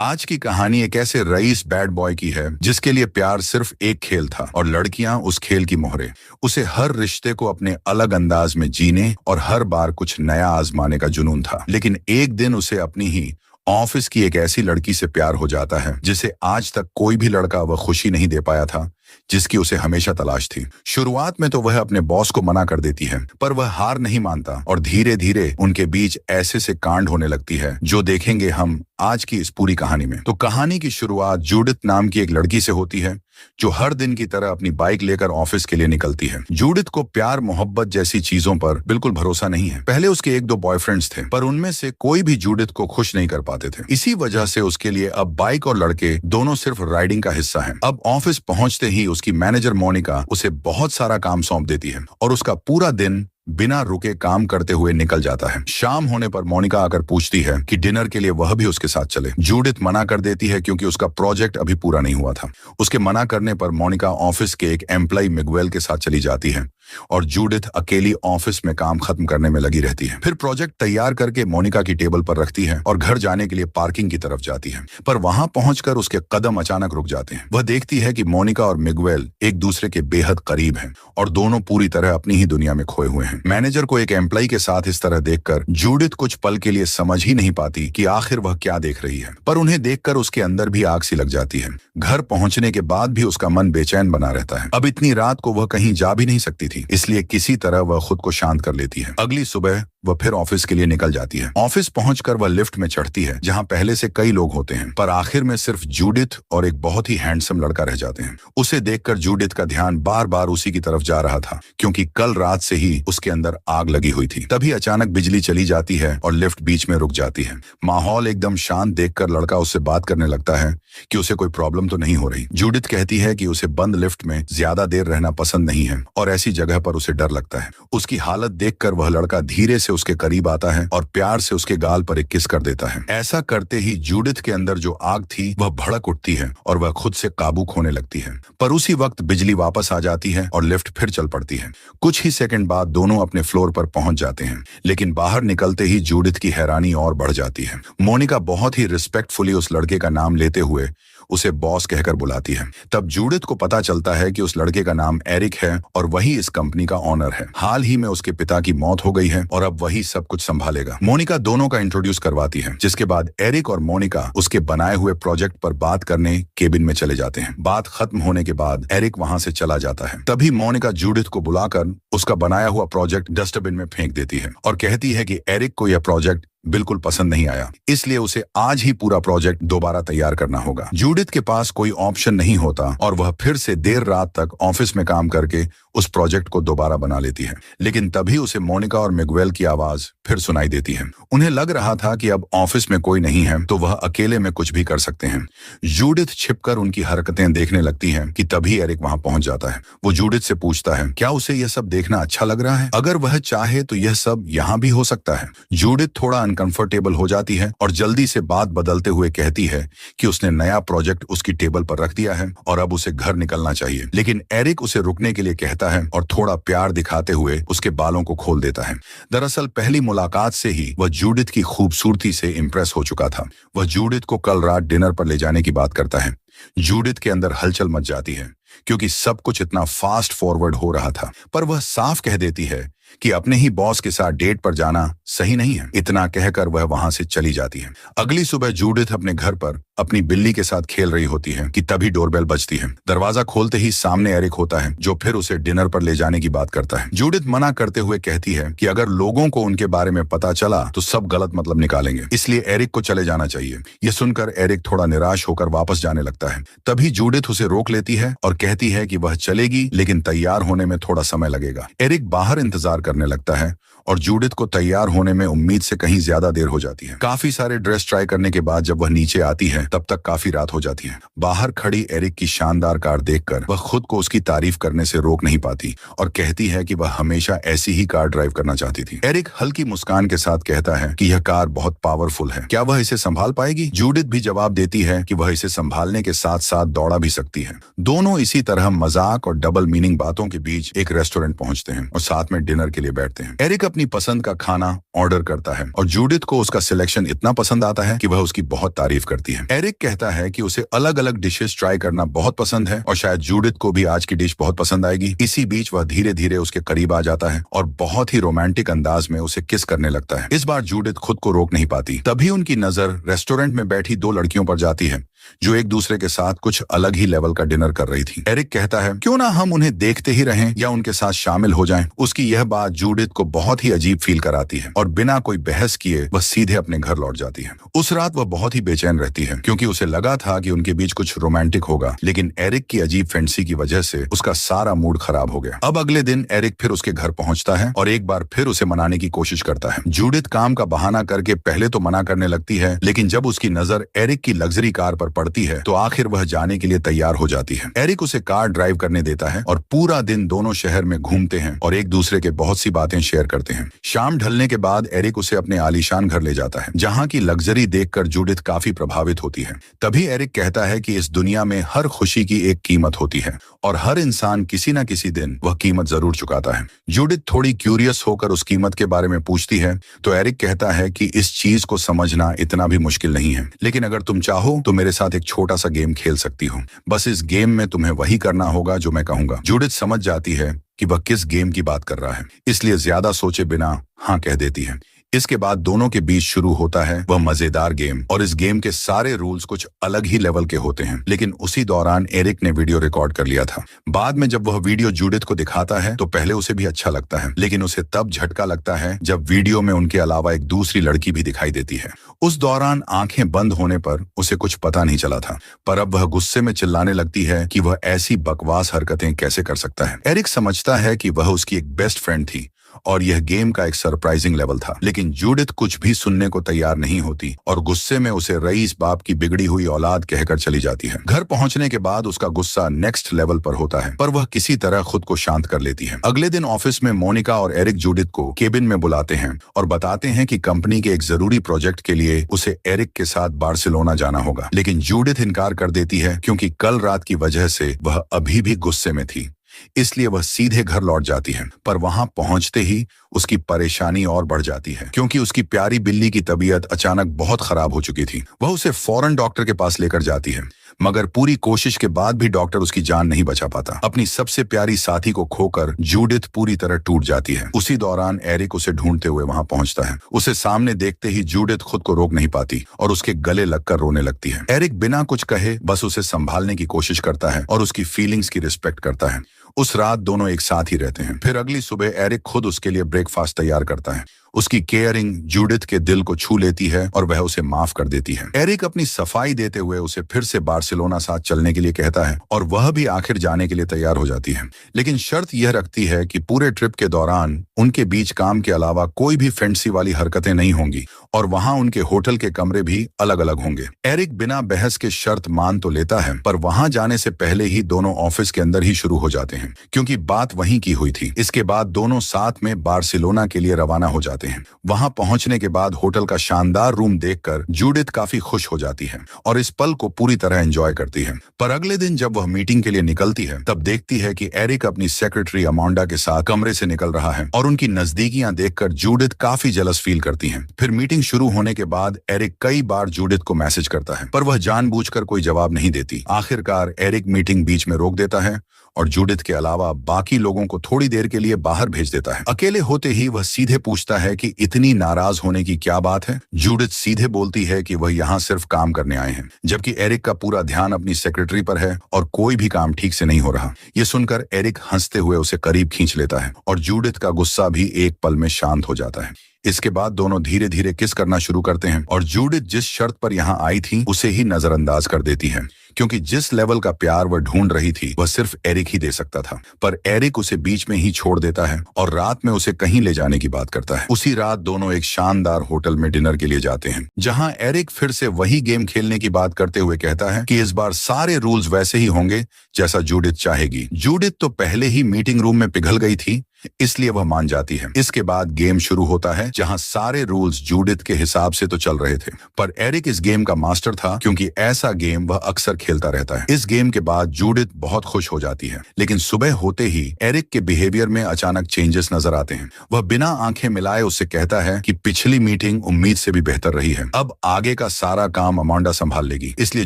आज की कहानी एक ऐसे रईस बैड बॉय की है जिसके लिए प्यार सिर्फ एक खेल था और लड़कियां उस खेल की मोहरे। उसे हर रिश्ते को अपने अलग अंदाज में जीने और हर बार कुछ नया आजमाने का जुनून था। लेकिन एक दिन उसे अपनी ही ऑफिस की एक ऐसी लड़की से प्यार हो जाता है जिसे आज तक कोई भी लड़का वह खुशी नहीं दे पाया था जिसकी उसे हमेशा तलाश थी। शुरुआत में तो वह अपने बॉस को मना कर देती है, पर वह हार नहीं मानता और धीरे धीरे उनके बीच ऐसे से कांड होने लगती है जो देखेंगे हम आज की इस पूरी कहानी में। तो कहानी की शुरुआत जूडिथ नाम की एक लड़की से होती है जो हर दिन की तरह अपनी बाइक लेकर ऑफिस के लिए निकलती है। जूडिथ को प्यार मोहब्बत जैसी चीजों पर बिल्कुल भरोसा नहीं है। पहले उसके एक दो बॉयफ्रेंड्स थे, पर उनमें से कोई भी जूडिथ को खुश नहीं कर पाते थे। इसी वजह से उसके लिए अब बाइक और लड़के दोनों सिर्फ राइडिंग का हिस्सा हैं। अब ऑफिस पहुंचते ही उसकी मैनेजर मोनिका उसे बहुत सारा काम सौंप देती है और उसका पूरा दिन बिना रुके काम करते हुए निकल जाता है। शाम होने पर मोनिका आकर पूछती है कि डिनर के लिए वह भी उसके साथ चले। जूडिथ मना कर देती है क्योंकि उसका प्रोजेक्ट अभी पूरा नहीं हुआ था। उसके मना करने पर मोनिका ऑफिस के एक एम्प्लॉय मिगवेल के साथ चली जाती है और जूडिथ अकेली ऑफिस में काम खत्म करने में लगी रहती है। फिर प्रोजेक्ट तैयार करके मोनिका की टेबल पर रखती है और घर जाने के लिए पार्किंग की तरफ जाती है, पर वहां पहुंचकर उसके कदम अचानक रुक जाते हैं। वह देखती है कि मोनिका और मिगवेल एक दूसरे के बेहद करीब हैं और दोनों पूरी तरह अपनी ही दुनिया में खोए हुए हैं। मैनेजर को एक एम्प्लॉय के साथ इस तरह देखकर जूडिथ कुछ पल के लिए समझ ही नहीं पाती कि आखिर वह क्या देख रही है, पर उन्हें देखकर उसके अंदर भी आग सी लग जाती है। घर पहुंचने के बाद भी उसका मन बेचैन बना रहता है। अब इतनी रात को वह कहीं जा भी नहीं सकती थी, इसलिए किसी तरह वह खुद को शांत कर लेती है। अगली सुबह वह फिर ऑफिस के लिए निकल जाती है। ऑफिस पहुंचकर वह लिफ्ट में चढ़ती है जहां पहले से कई लोग होते हैं, पर आखिर में सिर्फ जूडिथ और एक बहुत ही हैंडसम लड़का रह जाते हैं। उसे देखकर जूडिथ का ध्यान बार बार उसी की तरफ जा रहा था क्योंकि कल रात से ही उसके अंदर आग लगी हुई थी। तभी अचानक बिजली चली जाती है और लिफ्ट बीच में रुक जाती है। माहौल एकदम शांत देखकर लड़का उससे बात करने लगता है कि उसे कोई प्रॉब्लम तो नहीं हो रही। जूडिथ कहती है कि उसे बंद लिफ्ट में ज्यादा देर रहना पसंद नहीं है और ऐसी जगह पर उसे डर लगता है। उसकी हालत देखकर वह लड़का धीरे से उसके करीब आता है और प्यार से उसके गाल पर एक किस कर देता है। ऐसा करते ही जूडिथ के अंदर जो आग थी वह भड़क उठती है और वह खुद से काबू खोने लगती है, पर उसी वक्त बिजली वापस आ जाती है और लिफ्ट फिर चल पड़ती है। कुछ ही सेकंड बाद दोनों अपने फ्लोर पर पहुंच जाते हैं, लेकिन बाहर निकलते ही जूडिथ की हैरानी और बढ़ जाती है। मोनिका बहुत ही रिस्पेक्टफुली उस लड़के का नाम लेते हुए उसे बॉस कहकर बुलाती है। तब जूडिथ को पता चलता है कि उस लड़के का नाम एरिक है और वही इस कंपनी का ओनर है। हाल ही में उसके पिता की मौत हो गई है और अब वही सब कुछ संभालेगा। मोनिका दोनों का इंट्रोड्यूस करवाती है, जिसके बाद एरिक और मोनिका उसके बनाए हुए प्रोजेक्ट पर बात करने केबिन में चले जाते हैं। बात खत्म होने के बाद एरिक वहां से चला जाता है। तभी मोनिका जूडिथ को बुलाकर उसका बनाया हुआ प्रोजेक्ट डस्टबिन में फेंक देती है और कहती है कि एरिक को यह प्रोजेक्ट बिल्कुल पसंद नहीं आया, इसलिए उसे आज ही पूरा प्रोजेक्ट दोबारा तैयार करना होगा। जूडिथ के पास कोई ऑप्शन नहीं होता और वह फिर से देर रात तक ऑफिस में काम करके उस प्रोजेक्ट को दोबारा बना लेती है। लेकिन तभी उसे मोनिका और मिगवेल की आवाज फिर सुनाई देती है। उन्हें लग रहा था कि अब ऑफिस में कोई नहीं है तो वह अकेले में कुछ भी कर सकते हैं। जूडिथ छिपकर उनकी हरकतें देखने लगती है कि तभी एरिक वहां पहुंच जाता है। वो जूडिथ से पूछता है क्या उसे यह सब देखना अच्छा लग रहा है, अगर वह चाहे तो यह सब यहाँ भी हो सकता है। जूडिथ थोड़ा अनकंफर्टेबल हो जाती है और जल्दी से बात बदलते हुए कहती है कि उसने नया प्रोजेक्ट उसकी टेबल पर रख दिया है और अब उसे घर निकलना चाहिए। लेकिन एरिक उसे रुकने के लिए कहता है और थोड़ा प्यार दिखाते हुए उसके बालों को खोल देता है। दरअसल पहली मुलाकात से ही वह जूडिथ की खूबसूरती से इंप्रेस हो चुका था। वह जूडिथ को कल रात डिनर पर ले जाने की बात करता है। जूडिथ के अंदर हलचल मच जाती है क्योंकि सब कुछ इतना फास्ट फॉरवर्ड हो रहा था, पर वह साफ कह देती है कि अपने ही बॉस के साथ डेट पर जाना सही नहीं है। इतना कहकर वह वहां से चली जाती है। अगली सुबह जूडिथ अपने घर पर अपनी बिल्ली के साथ खेल रही होती है कि तभी डोरबेल बजती है। दरवाजा खोलते ही सामने एरिक होता है जो फिर उसे डिनर पर ले जाने की बात करता है। जूडिथ मना करते हुए कहती है कि अगर लोगों को उनके बारे में पता चला तो सब गलत मतलब निकालेंगे, इसलिए एरिक को चले जाना चाहिए। यह सुनकर एरिक थोड़ा निराश होकर वापस जाने लगता है। तभी जूडिथ उसे रोक लेती है और कहती है कि वह चलेगी लेकिन तैयार होने में थोड़ा समय लगेगा। एरिक बाहर इंतजार करने लगता है और जूडिथ को तैयार होने में उम्मीद से कहीं ज्यादा देर हो जाती है। काफी सारे ड्रेस ट्राई करने के बाद जब वह नीचे आती है तब तक काफी रात हो जाती है। बाहर खड़ी एरिक की शानदार कार देखकर वह खुद को उसकी तारीफ करने से रोक नहीं पाती और कहती है कि वह हमेशा ऐसी ही कार ड्राइव करना चाहती थी। एरिक हल्की मुस्कान के साथ कहता है कि यह कार बहुत पावरफुल है, क्या वह इसे संभाल पाएगी? जूडिथ भी जवाब देती है कि वह इसे संभालने के साथ साथ दौड़ा भी सकती है। दोनों इसी तरह मजाक और डबल मीनिंग बातों के बीच एक रेस्टोरेंट पहुंचते हैं और साथ में डिनर के लिए बैठते हैं। एरिक अपनी पसंद का खाना ऑर्डर करता है और जूडिथ को उसका सिलेक्शन इतना पसंद आता है कि वह उसकी बहुत तारीफ करती है। एरिक कहता है कि उसे अलग अलग डिशेस ट्राई करना बहुत पसंद है और शायद जूडिथ को भी आज की डिश बहुत पसंद आएगी। इसी बीच वह धीरे धीरे उसके करीब आ जाता है और बहुत ही रोमांटिक अंदाज में उसे किस करने लगता है। इस बार जूडिथ खुद को रोक नहीं पाती। तभी उनकी नजर रेस्टोरेंट में बैठी दो लड़कियों पर जाती है जो एक दूसरे के साथ कुछ अलग ही लेवल का डिनर कर रही थी। एरिक कहता है क्यों ना हम उन्हें देखते ही रहें या उनके साथ शामिल हो जाएं। उसकी यह बात जूडिथ को बहुत ही अजीब फील कराती है और बिना कोई बहस किए वह सीधे अपने घर लौट जाती है। उस रात वह बहुत ही बेचैन रहती है क्योंकि उसे लगा था कि उनके बीच कुछ रोमांटिक होगा, लेकिन एरिक की अजीब फैंटेसी की वजह से उसका सारा मूड खराब हो गया। अब अगले दिन एरिक फिर उसके घर पहुंचता है और एक बार फिर उसे मनाने की कोशिश करता है। जूडिथ काम का बहाना करके पहले तो मना करने लगती है, लेकिन जब उसकी नजर एरिक की लग्जरी कार पर पड़ती है तो आखिर वह जाने के लिए तैयार हो जाती है। एरिक उसे कार ड्राइव करने देता है और पूरा दिन दोनों शहर में घूमते हैं और एक दूसरे के बहुत सी बातें शेयर करते हैं। शाम ढलने के बाद एरिक उसे अपने आलीशान घर ले जाता है जहां की लग्जरी देखकर जूडिथ काफी प्रभावित होती है। तभी एरिक कहता है कि इस दुनिया में हर खुशी की एक कीमत होती है और हर इंसान किसी न किसी दिन वह कीमत जरूर चुकाता है। जूडिथ थोड़ी क्यूरियस होकर उस कीमत के बारे में पूछती है तो एरिक कहता है कि इस चीज को समझना इतना भी मुश्किल नहीं है, लेकिन अगर तुम चाहो तो मेरे साथ एक छोटा सा गेम खेल सकती हो। बस इस गेम में तुम्हें वही करना होगा जो मैं कहूंगा। जूडिथ समझ जाती है कि वह किस गेम की बात कर रहा है, इसलिए ज्यादा सोचे बिना हाँ कह देती है। इसके बाद दोनों के बीच शुरू होता है वह मजेदार गेम और इस गेम के सारे रूल्स कुछ अलग ही लेवल के होते हैं, लेकिन उसी दौरान एरिक ने वीडियो रिकॉर्ड कर लिया था। बाद में जब वह वीडियो जूडिथ को दिखाता है तो पहले उसे भी अच्छा लगता है, लेकिन उसे तब झटका लगता है जब वीडियो में उनके अलावा एक दूसरी लड़की भी दिखाई देती है। उस दौरान आंखें बंद होने पर उसे कुछ पता नहीं चला था, पर अब वह गुस्से में चिल्लाने लगती है कि वह ऐसी बकवास हरकतें कैसे कर सकता है। एरिक समझता है कि वह उसकी एक बेस्ट फ्रेंड थी और यह गेम का एक सरप्राइजिंग लेवल था, लेकिन जूडिथ कुछ भी सुनने को तैयार नहीं होती और गुस्से में उसे रईस बाप की बिगड़ी हुई औलाद कहकर चली जाती है। घर पहुंचने के बाद उसका गुस्सा नेक्स्ट लेवल पर होता है, पर वह किसी तरह खुद को शांत कर लेती है। अगले दिन ऑफिस में मोनिका और एरिक जूडिथ को केबिन में बुलाते हैं और बताते हैं कि कंपनी के एक जरूरी प्रोजेक्ट के लिए उसे एरिक के साथ बार्सिलोना जाना होगा, लेकिन जूडिथ इनकार कर देती है क्योंकि कल रात की वजह से वह अभी भी गुस्से में थी, इसलिए वह सीधे घर लौट जाती है। पर वहां पहुंचते ही उसकी परेशानी और बढ़ जाती है क्योंकि उसकी प्यारी बिल्ली की तबीयत अचानक बहुत खराब हो चुकी थी। वह उसे फौरन डॉक्टर के पास लेकर जाती है, मगर पूरी कोशिश के बाद भी डॉक्टर उसकी जान नहीं बचा पाता। अपनी सबसे प्यारी साथी को खोकर जूडिथ पूरी तरह टूट जाती है। उसी दौरान एरिक उसे ढूंढते हुए वहां पहुंचता है। उसे सामने देखते ही जूडिथ खुद को रोक नहीं पाती और उसके गले लगकर रोने लगती है। एरिक बिना कुछ कहे बस उसे संभालने की कोशिश करता है और उसकी फीलिंग्स की रिस्पेक्ट करता है। उस रात दोनों एक साथ ही रहते हैं। फिर अगली सुबह एरिक खुद उसके लिए ब्रेकफास्ट तैयार करता है। उसकी केयरिंग जूडिथ के दिल को छू लेती है और वह उसे माफ कर देती है। एरिक अपनी सफाई देते हुए उसे फिर से बार्सिलोना साथ चलने के लिए कहता है और वह भी आखिर जाने के लिए तैयार हो जाती है, लेकिन शर्त यह रखती है कि पूरे ट्रिप के दौरान उनके बीच काम के अलावा कोई भी फैंटेसी वाली हरकतें नहीं होंगी और वहां उनके होटल के कमरे भी अलग अलग होंगे। एरिक बिना बहस के शर्त मान तो लेता है, पर वहां जाने से पहले ही दोनों ऑफिस के अंदर ही शुरू हो जाते हैं क्योंकि बात वहीं की हुई थी। इसके बाद दोनों साथ में बार्सिलोना के लिए रवाना हो जाते हैं। वहां पहुंचने के बाद होटल का शानदार रूम देखकर जूडिथ काफी खुश हो जाती है और इस पल को पूरी तरह एंजॉय करती है। पर अगले दिन जब वह मीटिंग के लिए निकलती है तब देखती है कि एरिक अपनी सेक्रेटरी अमांडा के साथ कमरे से निकल रहा है और उनकी नजदीकियां देखकर जूडिथ काफी जलस फील करती है। फिर मीटिंग शुरू होने के बाद एरिक कई बार जूडिथ को मैसेज करता है, पर वह जानबूझकर कोई जवाब नहीं देती। आखिरकार एरिक मीटिंग बीच में रोक देता है और जूडिथ के अलावा बाकी लोगों को थोड़ी देर के लिए बाहर भेज देता है। अकेले होते ही वह सीधे पूछता है कि इतनी नाराज होने की क्या बात है। जूडिथ सीधे बोलती है कि वह यहाँ सिर्फ काम करने आए हैं, जबकि एरिक का पूरा ध्यान अपनी सेक्रेटरी पर है और कोई भी काम ठीक से नहीं हो रहा। ये सुनकर एरिक हंसते हुए उसे करीब खींच लेता है और जूडिथ का गुस्सा भी एक पल में शांत हो जाता है। इसके बाद दोनों धीरे धीरे किस करना शुरू करते हैं और जूडिथ जिस शर्त पर यहाँ आई थी उसे ही नजरअंदाज कर देती है क्योंकि जिस लेवल का प्यार वह ढूंढ रही थी वह सिर्फ एरिक ही दे सकता था। पर एरिक उसे बीच में ही छोड़ देता है और रात में उसे कहीं ले जाने की बात करता है। उसी रात दोनों एक शानदार होटल में डिनर के लिए जाते हैं जहां एरिक फिर से वही गेम खेलने की बात करते हुए कहता है कि इस बार सारे रूल्स वैसे ही होंगे जैसा जूडिथ चाहेगी। जूडिथ तो पहले ही मीटिंग रूम में पिघल गई थी, इसलिए वह मान जाती है। इसके बाद गेम शुरू होता है, जहां सारे रूल्स जूडिथ के हिसाब से तो चल रहे थे, पर एरिक इस गेम का मास्टर था, क्योंकि ऐसा गेम वह अक्सर खेलता रहता है। इस गेम के बाद जूडिथ बहुत खुश हो जाती है, लेकिन सुबह होते ही एरिक के बिहेवियर में अचानक चेंजेस नजर आते हैं। वह बिना आंखें मिलाए उससे कहता है कि पिछली मीटिंग उम्मीद से भी बेहतर रही है, अब आगे का सारा काम अमांडा संभाल लेगी, इसलिए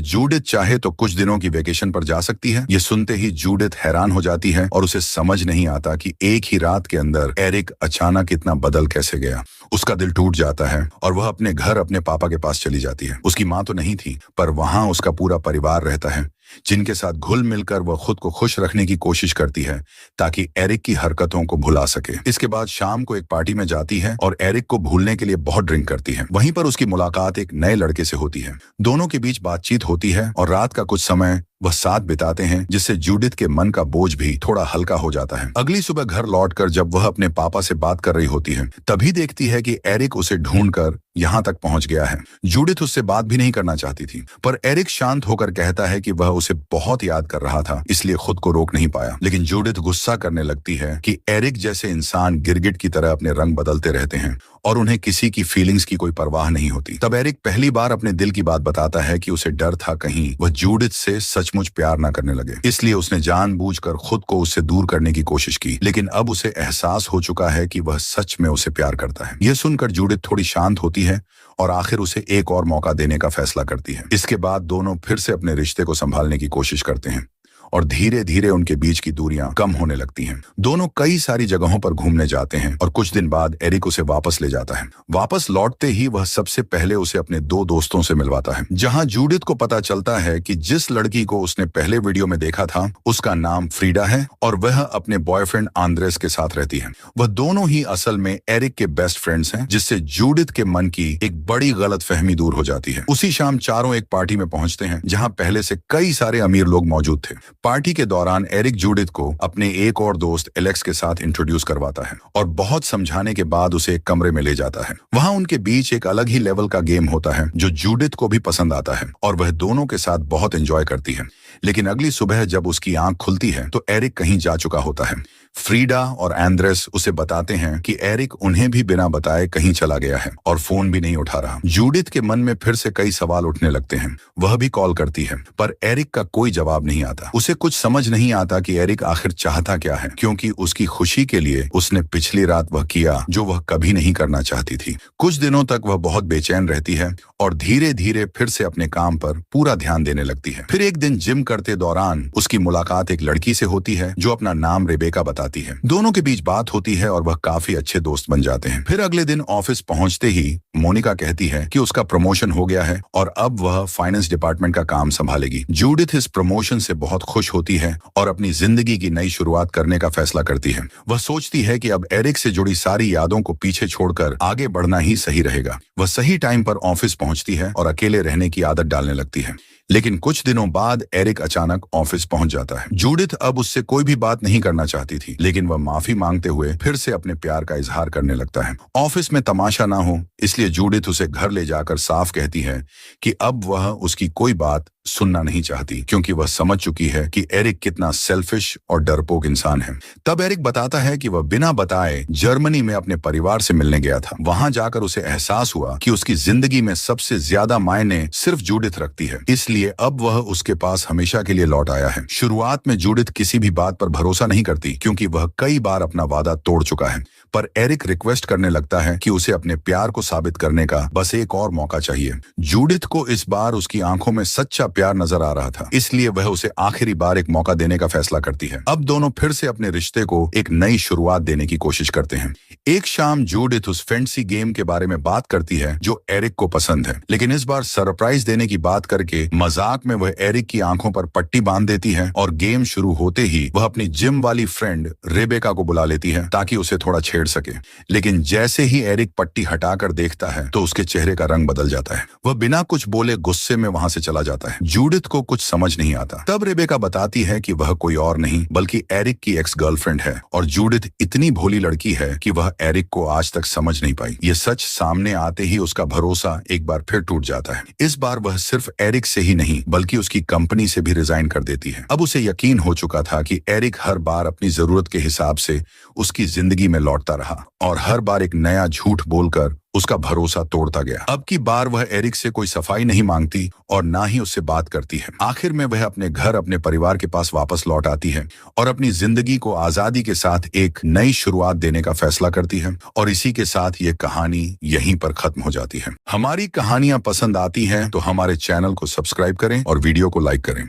जूडिथ चाहे तो कुछ दिनों की वेकेशन पर जा सकती है। ये सुनते ही जूडिथ हैरान हो जाती है और उसे समझ नहीं आता कि एक ही रात के अंदर एरिक अचानक इतना बदल कैसे गया। उसका दिल टूट जाता है और वह अपने घर अपने पापा के पास चली जाती है। उसकी माँ तो नहीं थी, पर वहां उसका पूरा परिवार रहता है, जिनके साथ घुल मिलकर वह खुद को खुश रखने की कोशिश करती है ताकि एरिक की हरकतों को भुला सके। इसके बाद शाम को एक पार्टी में जाती है और एरिक को भूलने के लिए बहुत ड्रिंक करती है। वहीं पर उसकी मुलाकात एक नए लड़के से होती है। दोनों के बीच बातचीत होती है और रात का कुछ समय वह साथ बिताते हैं, जिससे जूडिथ के मन का बोझ भी थोड़ा हल्का हो जाता है। अगली सुबह घर लौटकर जब वह अपने पापा से बात कर रही होती है, तभी देखती है कि एरिक उसे ढूंढकर यहाँ तक पहुंच गया है। जूडिथ उससे बात भी नहीं करना चाहती थी, पर एरिक शांत होकर कहता है कि वह उसे बहुत याद कर रहा था, इसलिए खुद को रोक नहीं पाया। लेकिन जूडिथ गुस्सा करने लगती है कि एरिक जैसे इंसान गिरगिट की तरह अपने रंग बदलते रहते हैं और उन्हें किसी की फीलिंग्स की कोई परवाह नहीं होती। तब एरिक पहली बार अपने दिल की बात बताता है कि उसे डर था कहीं वह जूडिथ से सचमुच प्यार न करने लगे, इसलिए उसने जानबूझकर खुद को उससे दूर करने की कोशिश की। लेकिन अब उसे एहसास हो चुका है कि वह सच में उसे प्यार करता है। यह सुनकर जूडिथ थोड़ी शांत होती है और आखिर उसे एक और मौका देने का फैसला करती है। इसके बाद दोनों फिर से अपने रिश्ते को संभालने की कोशिश करते हैं और धीरे धीरे उनके बीच की दूरियां कम होने लगती हैं। दोनों कई सारी जगहों पर घूमने जाते हैं और कुछ दिन बाद एरिक उसे वापस ले जाता है। वापस लौटते ही वह सबसे पहले उसे अपने दो दोस्तों से मिलवाता है, जहां जूडिथ को पता चलता है कि जिस लड़की को उसने पहले वीडियो में देखा था उसका नाम फ्रीडा है और वह अपने बॉयफ्रेंड आंद्रेस के साथ रहती है। वह दोनों ही असल में एरिक के बेस्ट फ्रेंड्स हैं, जिससे जूडिथ के मन की एक बड़ी गलतफहमी दूर हो जाती है। उसी शाम चारों एक पार्टी में पहुंचते हैं, जहां पहले से कई सारे अमीर लोग मौजूद थे। पार्टी के दौरान एरिक जूडिथ को अपने एक और दोस्त एलेक्स के साथ इंट्रोड्यूस करवाता है और बहुत समझाने के बाद उसे एक कमरे में ले जाता है। वहां उनके बीच एक अलग ही लेवल का गेम होता है जो जूडिथ को भी पसंद आता है और वह दोनों के साथ बहुत एंजॉय करती है। लेकिन अगली सुबह जब उसकी आंख खुलती है तो एरिक कहीं जा चुका होता है। फ्रीडा और एंड्रेस उसे बताते हैं कि एरिक उन्हें भी बिना बताए कहीं चला गया है और फोन भी नहीं उठा रहा। जूडिथ के मन में फिर से कई सवाल उठने लगते हैं। वह भी कॉल करती है, पर एरिक का कोई जवाब नहीं आता। उसे कुछ समझ नहीं आता कि एरिक आखिर चाहता क्या है, क्योंकि उसकी खुशी के लिए उसने पिछली रात वह किया जो वह कभी नहीं करना चाहती थी। कुछ दिनों तक वह बहुत बेचैन रहती है और धीरे धीरे फिर से अपने काम पर पूरा ध्यान देने लगती है। फिर एक दिन जिम करते दौरान उसकी मुलाकात एक लड़की से होती है जो अपना नाम रेबेका बताती है। दोनों के बीच बात होती है और वह काफी अच्छे दोस्त बन जाते हैं। फिर अगले दिन ऑफिस पहुंचते ही मोनिका कहती है कि उसका प्रमोशन हो गया है और अब वह फाइनेंस डिपार्टमेंट का काम संभालेगी। जूडिथ इस प्रमोशन से बहुत खुश होती है और अपनी जिंदगी की नई शुरुआत करने का फैसला करती है। वह सोचती है कि अब एरिक से जुड़ी सारी यादों को पीछे छोड़कर आगे बढ़ना ही सही रहेगा। वह सही टाइम पर ऑफिस पहुंचती है और अकेले रहने की आदत डालने लगती है। लेकिन कुछ दिनों बाद एरिक अचानक ऑफिस पहुंच जाता है। जूडिथ अब उससे कोई भी बात नहीं करना चाहती थी, लेकिन वह माफी मांगते हुए फिर से अपने प्यार का इजहार करने लगता है। ऑफिस में तमाशा ना हो इसलिए जूडिथ उसे घर ले जाकर साफ कहती है कि अब वह उसकी कोई बात सुनना नहीं चाहती, क्योंकि वह समझ चुकी है कि एरिक कितना सेल्फिश और डरपोक इंसान है। तब एरिक बताता है कि वह बिना बताए जर्मनी में अपने परिवार से मिलने गया था। वहां जाकर उसे एहसास हुआ कि उसकी जिंदगी में सबसे ज्यादा मायने सिर्फ जूडिथ रखती है, इसलिए अब वह उसके पास हमेशा के लिए लौट आया है। शुरुआत में जूडिथ किसी भी बात पर भरोसा नहीं करती, क्योंकि वह कई बार अपना वादा तोड़ चुका है, पर एरिक रिक्वेस्ट करने लगता है कि उसे अपने प्यार को साबित करने का बस एक और मौका चाहिए। जूडिथ को इस बार उसकी आंखों में सच्चा प्यार नजर आ रहा था, इसलिए वह उसे आखिरी बार एक मौका देने का फैसला करती है। अब दोनों फिर से अपने रिश्ते को एक नई शुरुआत देने की कोशिश करते हैं। एक शाम जूडिथ उस फैंसी गेम के बारे में बात करती है जो एरिक को पसंद है, लेकिन इस बार सरप्राइज देने की बात करके मजाक में वह एरिक की आंखों पर पट्टी बांध देती है और गेम शुरू होते ही वह अपनी जिम वाली फ्रेंड रेबेका को बुला लेती है ताकि उसे थोड़ा छेड़ सके। लेकिन जैसे ही एरिक पट्टी हटाकर देखता है तो उसके चेहरे का रंग बदल जाता है। वह बिना कुछ बोले गुस्से में वहां से चला जाता है। जूडिथ को कुछ समझ नहीं आता। तब रेबेका बताती है कि वह कोई और नहीं बल्कि एरिक की एक्स गर्लफ्रेंड है और जूडिथ इतनी भोली लड़की है कि वह एरिक को आज तक समझ नहीं पाई। ये सच सामने आते ही उसका भरोसा एक बार फिर टूट जाता है। इस बार वह सिर्फ एरिक से ही ही नहीं बल्कि उसकी कंपनी से भी रिजाइन कर देती है। अब उसे यकीन हो चुका था कि एरिक हर बार अपनी जरूरत के हिसाब से उसकी जिंदगी में लौटता रहा और हर बार एक नया झूठ बोलकर उसका भरोसा तोड़ता गया। अब की बार वह एरिक से कोई सफाई नहीं मांगती और ना ही उससे बात करती है। आखिर में वह अपने घर अपने परिवार के पास वापस लौट आती है और अपनी जिंदगी को आजादी के साथ एक नई शुरुआत देने का फैसला करती है। और इसी के साथ ये कहानी यहीं पर खत्म हो जाती है। हमारी कहानियां पसंद आती हैं तो हमारे चैनल को सब्सक्राइब करें और वीडियो को लाइक करें।